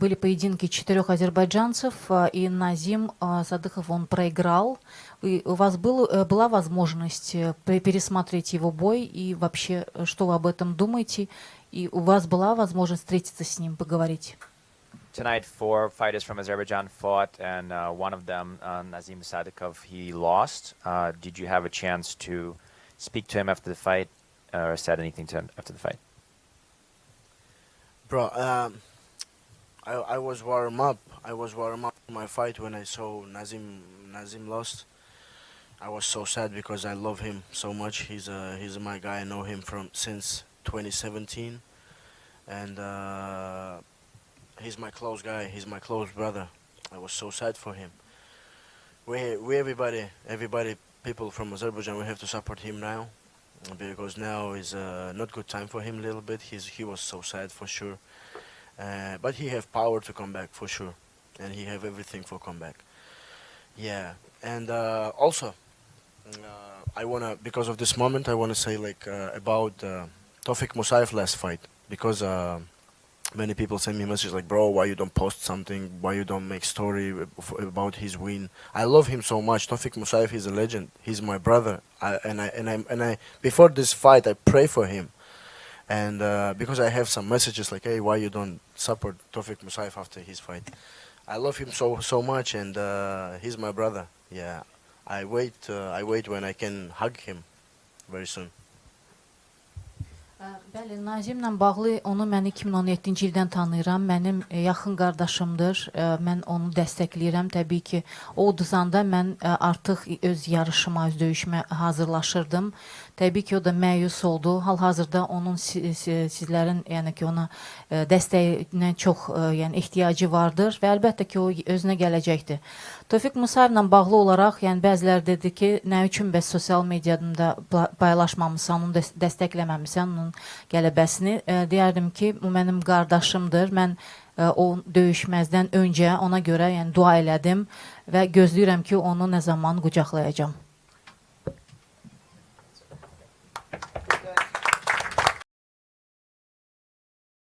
были поединки 4 азербайджанцев, и Назим Садыхов, он проиграл. И у вас была возможность пересмотреть его бой, и вообще, что вы об этом думаете? И у вас была возможность встретиться с ним, поговорить? Tonight, 4 fighters from Azerbaijan fought, and one of them, Nazim Sadykhov, he lost. Did you have a chance to speak to him after the fight, or said anything to him after the fight? Bro, I was warm up. I was warm up for my fight when I saw Nazim lost. I was so sad because I love him so much. He's my guy. I know him since 2017, and he's my close guy. He's my close brother. I was so sad for him. We everybody, people from Azerbaijan, we have to support him now, because now is not good time for him a little bit. He was so sad for sure, but he have power to come back for sure, and he have everything for comeback. Yeah, and also, I wanna, because of this moment, I wanna say like about Tofiq Musayev last fight, because many people send me messages like, bro, why you don't post something? Why you don't make story about his win? I love him so much. Tofiq Musayev is a legend. He's my brother. I before this fight, I pray for him, and because I have some messages like, hey, why you don't support Tofiq Musayev after his fight? I love him so much, and he's my brother. Yeah, I wait when I can hug him very soon. Bəli, Nazimlə bağlı onu mən 2017-ci ildən tanıyıram. Mənim yaxın qardaşımdır. Mən onu dəstəkləyirəm. Təbii ki, o uduzanda mən artıq öz yarışıma, öz döyüşümə hazırlaşırdım. Təbii ki, o da məyus oldu. Hal-hazırda onun sizlərin, yəni ki, ona dəstəyinə çox ehtiyacı vardır və əlbəttə ki, o özünə gələcəkdir. Tofiq Musayevlə bağlı olaraq, yəni bəzilər dedi ki, nə üçün bəs sosial mediada paylaşmamısan, onu dəstəkləməmisən, onun qələbəsini. Deyərdim ki, bu mənim qardaşımdır. Mən o döyüşməzdən öncə ona görə dua elədim və gözləyirəm ki, onu nə zaman qucaqlayacağam.